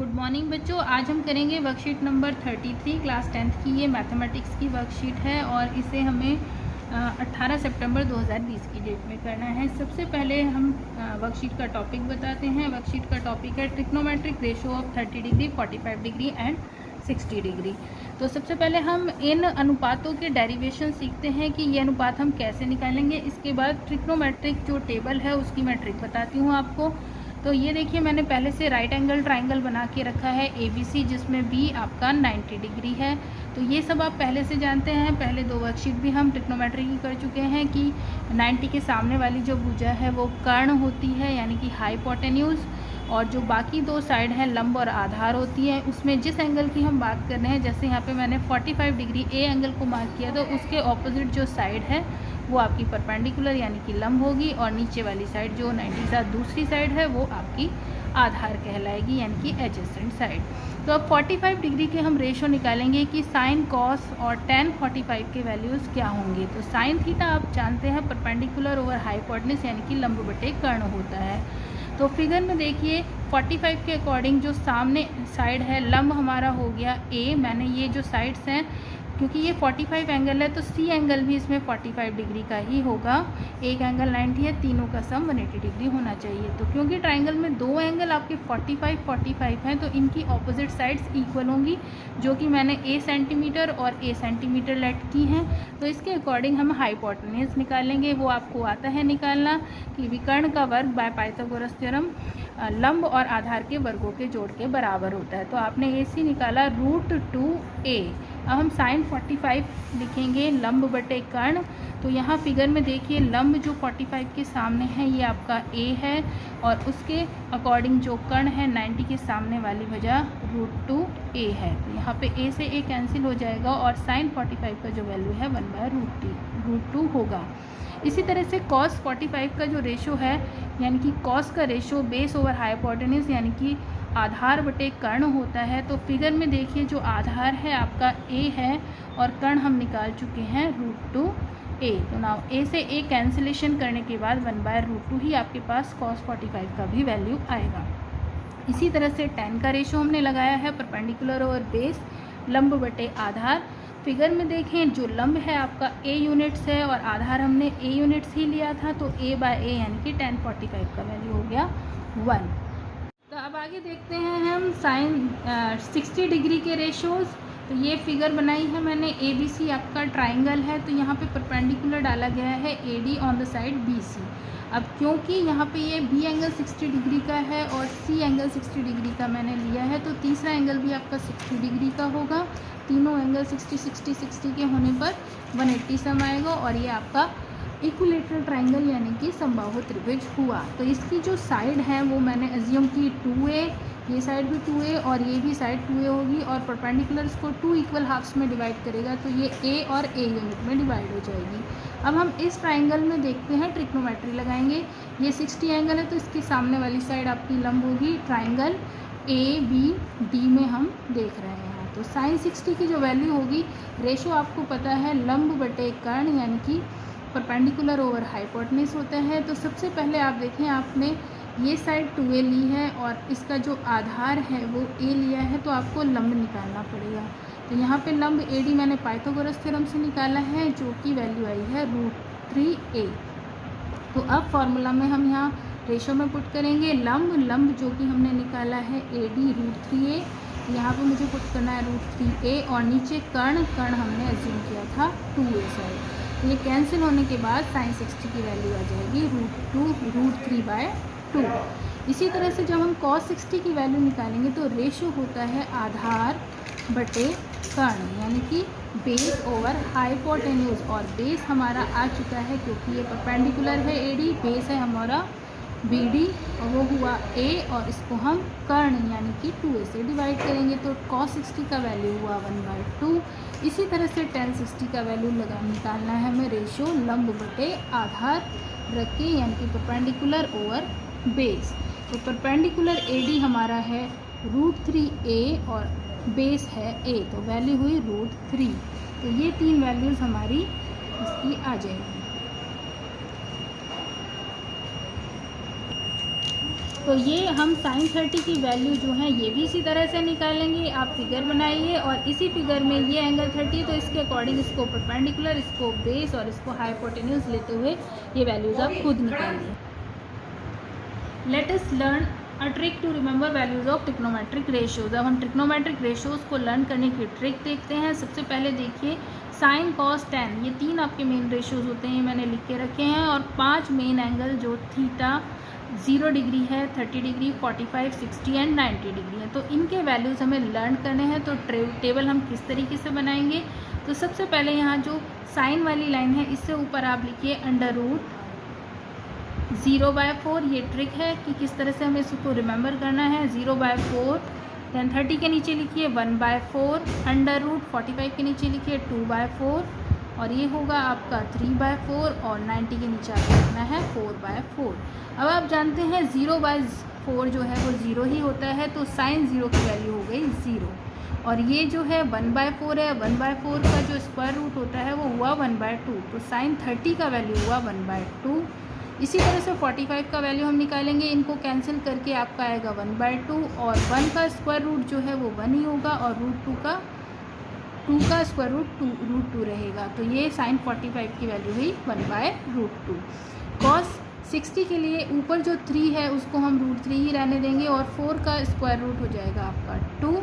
Good morning बच्चों। आज हम करेंगे वर्कशीट नंबर 33 क्लास 10th की। ये मैथमेटिक्स की वर्कशीट है और इसे हमें 18 सितंबर 2020 की डेट में करना है। सबसे पहले हम वर्कशीट का टॉपिक बताते हैं। वर्कशीट का टॉपिक है trigonometric ratio of 30 degree, 45 degree and 60 degree. तो सबसे पहले हम इन अनुपातों के डेरिवेशन सीखते हैं कि ये अनुपात हम कैसे निकालेंगे। इसके बाद ट्रिग्नोमेट्रिक जो टेबल है उसकी मैं ट्रिक बताती हूँ आपको। तो ये देखिए, मैंने पहले से राइट एंगल ट्राइंगल बना के रखा है ABC, जिसमें B आपका 90 डिग्री है। तो ये सब आप पहले से जानते हैं। पहले दो वर्कशीट भी हम ट्रिग्नोमेट्री की कर चुके हैं कि 90 के सामने वाली जो भुजा है वो कर्ण होती है, यानी कि हाइपोटेन्यूज, और जो बाकी दो साइड हैं लंब और आधार होती है। उसमें जिस एंगल की हम बात कर रहे हैं, जैसे यहाँ पे मैंने 45 डिग्री A एंगल को मार्क किया, तो उसके ऑपोजिट जो साइड है वो आपकी परपेंडिकुलर यानी कि लंब होगी, और नीचे वाली साइड जो 90 के साथ दूसरी साइड है वो आपकी आधार कहलाएगी, यानी कि एडजेसेंट साइड। तो अब 45 डिग्री के हम रेशो निकालेंगे कि साइन, कॉस और tan 45 के वैल्यूज़ क्या होंगे। तो साइन थीटा आप जानते हैं परपेंडिकुलर ओवर हाइपोटेन्यूज यानी कि लंब बटे कर्ण होता है। तो फिगर में देखिए 45 के अकॉर्डिंग जो सामने साइड है लंब हमारा हो गया A। मैंने ये जो साइड्स हैं, क्योंकि ये 45 एंगल है तो C एंगल भी इसमें 45 डिग्री का ही होगा। एक एंगल 90 है, तीनों का सम 180 डिग्री होना चाहिए। तो क्योंकि ट्राइंगल में दो एंगल आपके 45 हैं, तो इनकी ऑपोजिट साइड्स इक्वल होंगी, जो कि मैंने A सेंटीमीटर और A सेंटीमीटर लेट की हैं। तो इसके अकॉर्डिंग हम हाइपोटेन्यूज निकालेंगे। वो आपको आता है निकालना कि विकर्ण का वर्ग बाय पाइथागोरस थ्योरम लंब और आधार के वर्गों के जोड़ के बराबर होता है। तो आपने AC निकाला √2A। अब हम साइन 45 लिखेंगे लंब बटे कर्ण। तो यहाँ फिगर में देखिए लंब जो 45 के सामने है ये आपका A है, और उसके अकॉर्डिंग जो कर्ण है 90 के सामने वाली वजह √2A है। तो यहाँ पे A से A कैंसिल हो जाएगा और साइन 45 का जो वैल्यू है 1/√2 होगा। इसी तरह से cos 45 का जो रेशो है, यानी कि cos का रेशो बेस ओवर हाइपोटेन्यूज यानी कि आधार बटे कर्ण होता है। तो फिगर में देखिए जो आधार है आपका A है और कर्ण हम निकाल चुके हैं √2A। तो नाउ A से A कैंसिलेशन करने के बाद 1/√2 ही आपके पास cos 45 का भी वैल्यू आएगा। इसी तरह से tan का रेशो हमने लगाया है परपेंडिकुलर ओवर बेस लंब बटे आधार। फिगर में देखें जो लंब है आपका A यूनिट्स है और आधार हमने A यूनिट्स ही लिया था, तो A/A यानी कि tan 45 का वैल्यू हो गया 1। तो अब आगे देखते हैं हम साइन 60 डिग्री के रेशोज़। तो ये फिगर बनाई है मैंने, ABC आपका ट्राइंगल है, तो यहाँ पे परपेंडिकुलर डाला गया है AD on the side BC। अब क्योंकि यहाँ पे ये B एंगल 60 डिग्री का है और C एंगल 60 डिग्री का मैंने लिया है, तो तीसरा एंगल भी आपका 60 डिग्री का होगा। तीनों एंगल 60, 60, 60 के होने पर 180 सम आएगा, और ये आपका इक्विलेटरल ट्राइंगल यानी कि समबाहु त्रिभुज हुआ। तो इसकी जो साइड है वो मैंने अज्यूम की 2A, ये साइड भी 2A और ये भी साइड 2A होगी, और परपेंडिकुलर इसको 2 इक्वल हाफ्स में डिवाइड करेगा, तो ये A और A यूनिट में डिवाइड हो जाएगी। अब हम इस ट्राइंगल में देखते हैं ट्रिग्नोमेट्री लगाएंगे। ये 60 एंगल है तो इसकी सामने वाली साइड आपकी लंब होगी ट्राइंगल ABD में हम देख रहे हैं। तो साइन 60 की जो वैल्यू होगी, रेशो आपको पता है लंब बटे कर्ण यानी कि परपेंडिकुलर ओवर हाइपोटेन्यूज होता है। तो सबसे पहले आप देखें, आपने ये साइड 2A ली है और इसका जो आधार है वो A लिया है, तो आपको लंब निकालना पड़ेगा। तो यहाँ पे लंब AD मैंने पाइथागोरस थ्योरम से निकाला है, जो कि वैल्यू आई है √3A। तो अब फॉर्मूला में हम यहाँ रेशो में पुट करेंगे लंब जो कि हमने निकाला है AD √3A। यहाँ पे मुझे पुट करना है √3A, और नीचे कर्ण हमने अज्यूम किया था 2A साइड। तो ये कैंसिल होने के बाद साइन 60 की वैल्यू आ जाएगी √3/2। इसी तरह से जब हम cos 60 की वैल्यू निकालेंगे तो रेशो होता है आधार बटे कर्ण यानी कि बेस ओवर हाइपोटेन्यूज, और बेस हमारा आ चुका है क्योंकि ये परपेंडिकुलर है AD, बेस है हमारा BD और वो हुआ A, और इसको हम कर्ण यानी कि 2A से डिवाइड करेंगे, तो cos 60 का वैल्यू हुआ 1/2। इसी तरह से tan 60 का वैल्यू निकालना है हमें रेशो लंब बटे आधार रख के, यानी कि परपेंडिकुलर ओवर बेस। तो परपेंडिकुलर AD हमारा है √3A और बेस है A, तो वैल्यू हुई √3। तो ये तीन वैल्यूज़ हमारी इसकी आ जाएगी। तो ये हम sin 30 की वैल्यू जो है ये भी इसी तरह से निकालेंगे। आप फिगर बनाइए और इसी फिगर में ये एंगल 30, तो इसके अकॉर्डिंग इसको परपेंडिकुलर, इसको बेस और इसको हाइपोटेन्यूज लेते हुए ये वैल्यूज़ आप खुद निकालिए। Let us learn a trick to remember values of trigonometric ratios. अब हम ट्रिग्नोमेट्रिक रेशियोज को लर्न करने की ट्रिक देखते हैं। सबसे पहले देखिए साइन कॉस टेन, ये 3 आपके मेन रेशियोज होते हैं, मैंने लिख के रखे हैं। और 5 मेन एंगल जो थीटा 0 डिग्री है, 30 डिग्री, 45, 60 एंड 90 डिग्री है। तो इनके वैल्यूज़ हमें लर्न करने हैं। तो टेबल हम किस तरीके से बनाएंगे? तो सबसे पहले यहाँ जो साइन वाली लाइन है इससे ऊपर आप लिखिए √0/4। ये ट्रिक है कि किस तरह से हमें इसको रिमेंबर करना है। 0/4, देन 30 के नीचे लिखिए 1/4, √45 के नीचे लिखिए 2/4, और ये होगा आपका 3/4, और 90 के नीचे आपको लिखना है 4/4। अब आप जानते हैं 0/4 जो है वो 0 ही होता है, तो साइन 0 की वैल्यू हो गई 0। और ये जो है 1/4 है, 1/4 का जो स्क्वायर रूट होता है वो हुआ 1/2, तो साइन 30 का वैल्यू हुआ 1/2। इसी तरह से 45 का वैल्यू हम निकालेंगे, इनको कैंसिल करके आपका आएगा 1/2, और 1 का स्क्वायर रूट जो है वो 1 ही होगा, और √2 का स्क्वायर रूट √2 रहेगा। तो ये साइन 45 की वैल्यू हुई 1/√2। कॉस 60 के लिए ऊपर जो 3 है उसको हम √3 ही रहने देंगे, और 4 का स्क्वायर रूट हो जाएगा आपका 2,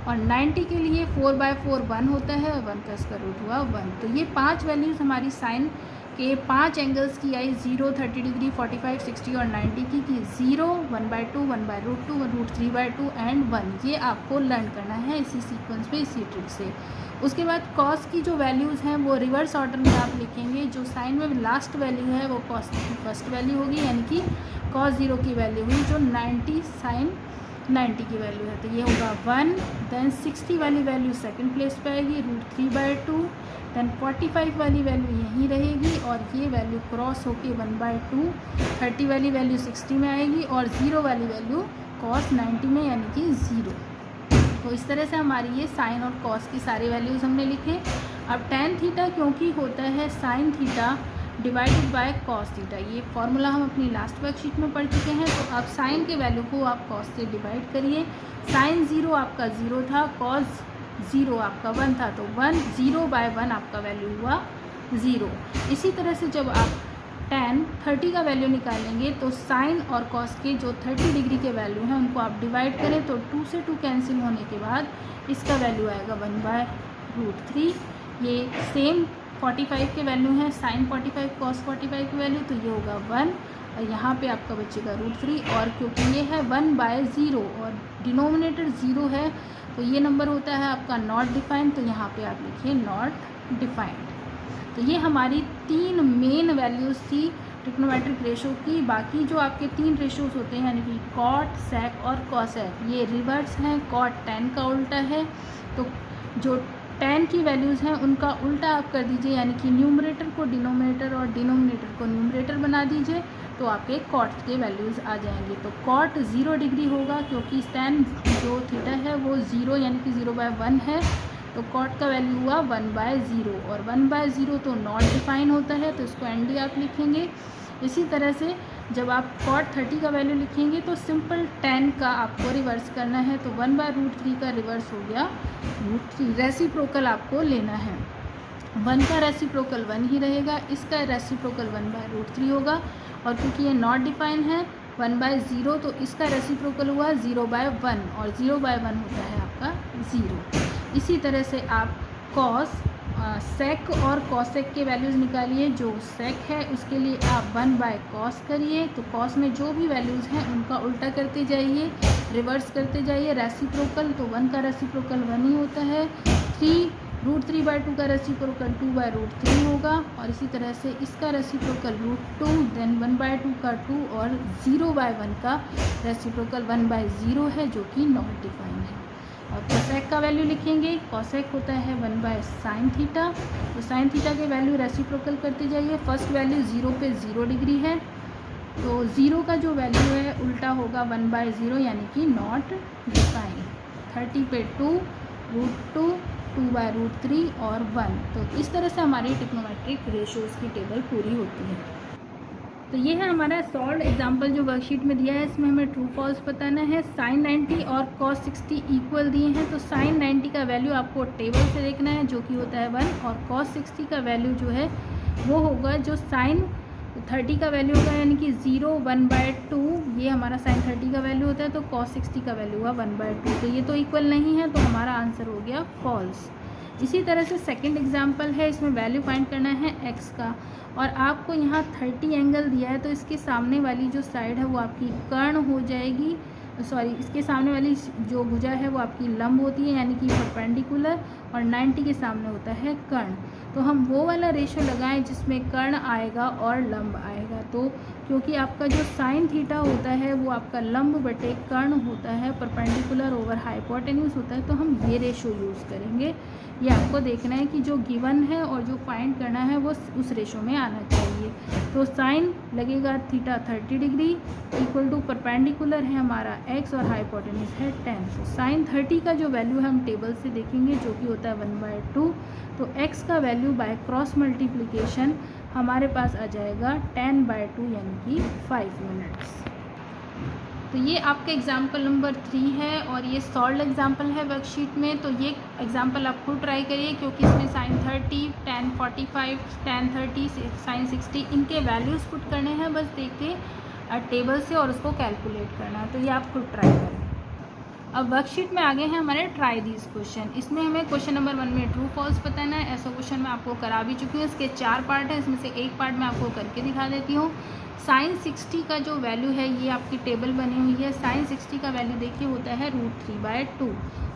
और 90 के लिए 4/4 1 होता है, और 1 का स्क्वायर रूट हुआ 1। तो ये 5 वैल्यूज़ हमारी साइन के 5 एंगल्स की आई, 0, 30 डिग्री, 45, 60 और 90 की 0, 1/2, 1/√2, √3/2 एंड 1। ये आपको लर्न करना है इसी सीक्वेंस में, इसी ट्रिक से। उसके बाद कॉस की जो वैल्यूज़ हैं वो रिवर्स ऑर्डर में आप लिखेंगे। जो साइन में लास्ट वैल्यू है वो कॉस की फर्स्ट वैल्यू होगी, यानी कि कॉस 0 की वैल्यू हुई जो 90 साइन 90 की वैल्यू है, तो ये होगा 1। देन 60 वाली वैल्यू सेकंड प्लेस पे आएगी, √3/2। देन 45 वाली वैल्यू यहीं रहेगी, और ये वैल्यू क्रॉस होके 1/2। 30 वाली वैल्यू 60 में आएगी, और 0 वाली वैल्यू कॉस 90 में, यानी कि 0। तो इस तरह से हमारी ये साइन और कॉस की सारी वैल्यूज़ हमने लिखे। अब टेन थीटा क्योंकि होता है sine theta divided by cos theta, ये फॉर्मूला हम अपनी लास्ट वर्कशीट में पढ़ चुके हैं। तो आप साइन के वैल्यू को आप कॉस से डिवाइड करिए। साइन 0 आपका 0 था, कॉस 0 आपका 1 था, तो 0/1 आपका वैल्यू हुआ 0। इसी तरह से जब आप tan 30 का वैल्यू निकालेंगे तो साइन और कॉस के जो 30 डिग्री के वैल्यू हैं उनको आप डिवाइड करें, तो 2 से 2 कैंसिल होने के बाद इसका वैल्यू आएगा 1/√3। ये सेम 45 के वैल्यू है, साइन 45 कॉस 45 की वैल्यू, तो ये होगा 1, और यहाँ पे आपका बचेगा √3। और क्योंकि ये है 1/0 और डिनोमिनेटर 0 है, तो ये नंबर होता है आपका नॉट डिफाइंड, तो यहाँ पे आप लिखिए नॉट डिफाइंड। तो ये हमारी 3 मेन वैल्यूज़ थी ट्रिग्नोमेट्रिक रेशो की। बाकी जो आपके 3 रेशोज़ होते हैं, यानी कि कॉट, सेक और कॉसेक, ये रिवर्स हैं। कॉट tan का उल्टा है, तो जो tan की वैल्यूज़ हैं उनका उल्टा आप कर दीजिए, यानी कि न्यूमरेटर को डिनोमिनेटर और डिनोमिनेटर को न्यूमरेटर बना दीजिए, तो आपके कॉट के वैल्यूज़ आ जाएंगे। तो कॉट 0 डिग्री होगा, क्योंकि tan जो थीटा है वो 0 यानी कि 0/1 है, तो कॉट का वैल्यू हुआ 1/0, और 1/0 तो नॉट डिफाइन होता है, तो इसको ND आप लिखेंगे। इसी तरह से जब आप कॉट 30 का वैल्यू लिखेंगे तो सिंपल tan का आपको रिवर्स करना है, तो 1/√3 का रिवर्स हो गया √3। रेसिप्रोकल आपको लेना है, 1 का रेसिप्रोकल 1 ही रहेगा, इसका रेसिप्रोकल 1/√3 होगा, और क्योंकि ये नॉट डिफाइन है 1/0, तो इसका रेसिप्रोकल हुआ 0/1, और 0/1 होता है आपका 0। इसी तरह से आप कॉस, सेक और कॉसेक के वैल्यूज़ निकालिए। जो सेक है उसके लिए आप 1/cos करिए, तो कॉस में जो भी वैल्यूज़ हैं उनका उल्टा करते जाइए, रिवर्स करते जाइए। रेसिप्रोकल, तो 1 का रेसिप्रोकल 1 ही होता है। 3√3/2 का रेसिप्रोकल 2/√3 होगा, और इसी तरह से इसका रेसिप्रोकल √2, देन 1/2 का 2, और 0/1 का रेसिप्रोकल 1/0 है, जो कि नॉट डिफाइन है। और कोसेक का वैल्यू लिखेंगे, कोसेक होता है 1/sin थीटा, तो साइन थीटा के वैल्यू रेसिप्रोकल करते जाइए। फर्स्ट वैल्यू 0 पे 0 डिग्री है, तो 0 का जो वैल्यू है उल्टा होगा 1/0, यानी कि नॉट डिफाइन। 30 पे 2, √2, 2/√3 और 1। तो इस तरह से हमारी ट्रिग्नोमेट्रिक रेशियोज़ की टेबल पूरी होती है। तो ये है हमारा सॉल्व एग्जाम्पल जो वर्कशीट में दिया है। इसमें हमें ट्रू फॉल्स बताना है। साइन 90 और कॉस 60 इक्वल दिए हैं, तो साइन 90 का वैल्यू आपको टेबल से देखना है जो कि होता है 1, और कॉस 60 का वैल्यू जो है वो होगा जो साइन 30 का वैल्यू होगा, यानी कि 0 1/2। ये हमारा साइन 30 का वैल्यू होता है, तो कॉस 60 का वैल्यू हुआ 1/2। तो ये तो इक्वल नहीं है, तो हमारा आंसर हो गया फॉल्स। इसी तरह से सेकंड एग्जांपल है, इसमें वैल्यू फाइंड करना है x का, और आपको यहाँ 30 एंगल दिया है, तो इसके सामने वाली जो साइड है वो आपकी कर्ण हो जाएगी, सॉरी इसके सामने वाली जो भुजा है वो आपकी लंब होती है, यानी कि परपेंडिकुलर, और 90 के सामने होता है कर्ण। तो हम वो वाला रेशो लगाएं जिसमें कर्ण आएगा और लंब आएगा। तो क्योंकि आपका जो साइन थीटा होता है वो आपका लंब बटे कर्ण होता है, परपेंडिकुलर ओवर हाइपोटेन्यूज होता है, तो हम ये रेशो यूज़ करेंगे। ये आपको देखना है कि जो गिवन है और जो फाइंड करना है वो उस रेशो में आना चाहिए। तो साइन लगेगा theta 30 degree equal to perpendicular है हमारा x और हाइपोटेन्यूज है 10। तो साइन 30 का जो वैल्यू है हम टेबल से देखेंगे जो कि होता है 1/2। तो x का वैल्यू बाय क्रॉस मल्टीप्लिकेशन हमारे पास आ जाएगा 10/2, यानी कि 5 मिनट्स। तो ये आपका एग्जाम्पल नंबर 3 है और ये सॉल्व एग्जाम्पल है वर्कशीट में। तो ये एग्जाम्पल आप खुद ट्राई करिए, क्योंकि इसमें साइन 30, tan 45, tan 30, साइन 60 इनके वैल्यूज़ पुट करने हैं, बस देख के टेबल से और उसको कैलकुलेट करना है। तो ये आप खुद ट्राई करें। अब वर्कशीट में आगे हैं हमारे ट्राई दीज क्वेश्चन। इसमें हमें क्वेश्चन नंबर 1 में ट्रू फॉल्स बताना है। ऐसा क्वेश्चन मैं आपको करा भी चुकी हूँ। इसके 4 पार्ट हैं, इसमें से एक पार्ट मैं आपको करके दिखा देती हूँ। साइन 60 का जो वैल्यू है ये आपकी टेबल बनी हुई है। साइन 60 का वैल्यू देखिए होता है √3/2,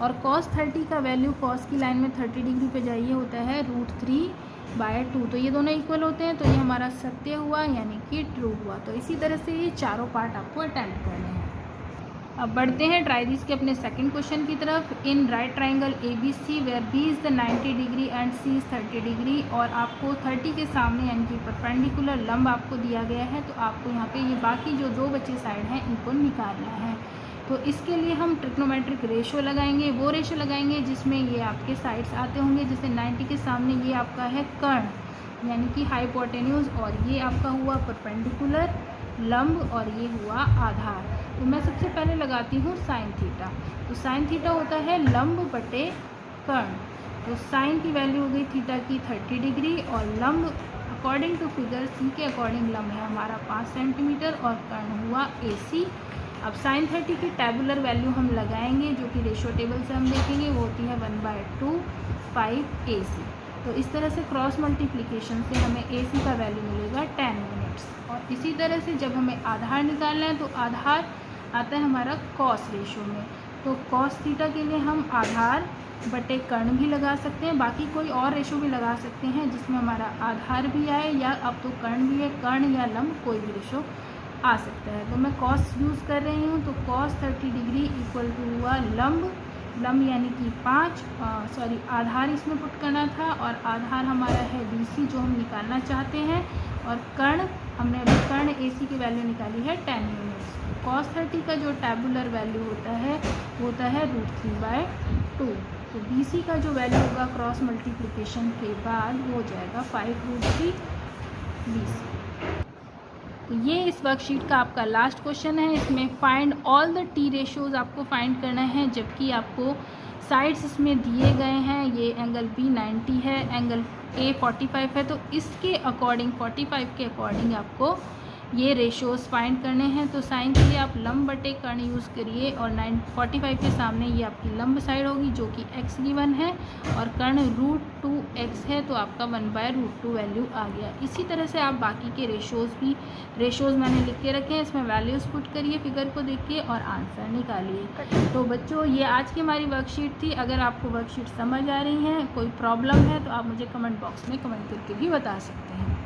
और कॉस 30 का वैल्यू कॉस की लाइन में 30 डिग्री पे जाइए होता है √3/2। तो ये दोनों इक्वल होते हैं, तो ये हमारा सत्य हुआ, यानी कि ट्रू हुआ। तो इसी तरह से ये चारों पार्ट आपको अटेम्प्ट करने हैं। अब बढ़ते हैं ट्राई दिस के अपने सेकंड क्वेश्चन की तरफ। In right triangle ABC where B is the 90 degree and C is 30 degree, और आपको 30 के सामने यानी कि परपेंडिकुलर लंब आपको दिया गया है। तो आपको यहाँ पे ये बाकी जो 2 बचे साइड हैं इनको निकालना है। तो इसके लिए हम ट्रिग्नोमेट्रिक रेशो लगाएंगे, वो रेशो लगाएंगे जिसमें ये आपके साइड्स आते होंगे। जैसे 90 के सामने ये आपका है कर्ण, यानी कि हाइपोटेन्यूज, और ये आपका हुआ परपेंडिकुलर लंब, और ये हुआ आधार। तो मैं सबसे पहले लगाती हूँ साइन थीटा। तो साइन थीटा होता है लंब बटे कर्ण। तो साइन की वैल्यू हो गई थीटा की 30 डिग्री, और लंब अकॉर्डिंग टू फिगर C के अकॉर्डिंग लंब है हमारा 5 सेंटीमीटर, और कर्ण हुआ AC। अब साइन 30 की टेबुलर वैल्यू हम लगाएंगे, जो कि रेशो टेबल से हम देखेंगे, वो होती है 1/2 5 AC। तो इस तरह से क्रॉस मल्टीप्लिकेशन से हमें AC का वैल्यू मिलेगा 10 मिनट्स। और इसी तरह से जब हमें आधार निकालना है, तो आधार आता है हमारा कॉस रेशो में। तो कॉस थीटा के लिए हम आधार बटे कर्ण भी लगा सकते हैं, बाकी कोई और रेशो भी लगा सकते हैं जिसमें हमारा आधार भी आए, या अब तो कर्ण भी है, कर्ण या लंब कोई भी रेशो आ सकता है। तो मैं कॉस यूज़ कर रही हूँ। तो कॉस 30 डिग्री इक्वल टू हुआ लंब यानी कि 5, आधार इसमें पुट करना था, और आधार हमारा है BC जो हम निकालना चाहते हैं, और कर्ण हमने अभी कर्ण AC की वैल्यू निकाली है 10 यूनिट्स। कॉस 30 का जो टेबुलर वैल्यू होता है वो होता है √3/2। तो BC का जो वैल्यू होगा क्रॉस मल्टीप्लिकेशन के बाद वो हो जाएगा 5√3 BC। तो ये इस वर्कशीट का आपका लास्ट क्वेश्चन है। इसमें find all the T ratios आपको फाइंड करना है, जबकि आपको साइड्स इसमें दिए गए हैं। ये एंगल B 90 है, एंगल A 45 है, तो इसके अकॉर्डिंग 45 के अकॉर्डिंग आपको ये रेशोज़ फाइंड करने हैं। तो साइन के लिए आप लंब बटे कर्ण यूज़ करिए, और 45 के सामने ये आपकी लंब साइड होगी जो कि x गिवन है, और कर्ण √2x है, तो आपका 1/√2 वैल्यू आ गया। इसी तरह से आप बाकी के रेशोज़ मैंने लिख के रखे हैं, इसमें वैल्यूज़ पुट करिए फिगर को देखिए और आंसर निकालिए। तो बच्चों ये आज की हमारी वर्कशीट थी। अगर आपको वर्कशीट समझ आ रही है, कोई प्रॉब्लम है, तो आप मुझे कमेंट बॉक्स में कमेंट करके भी बता सकते हैं।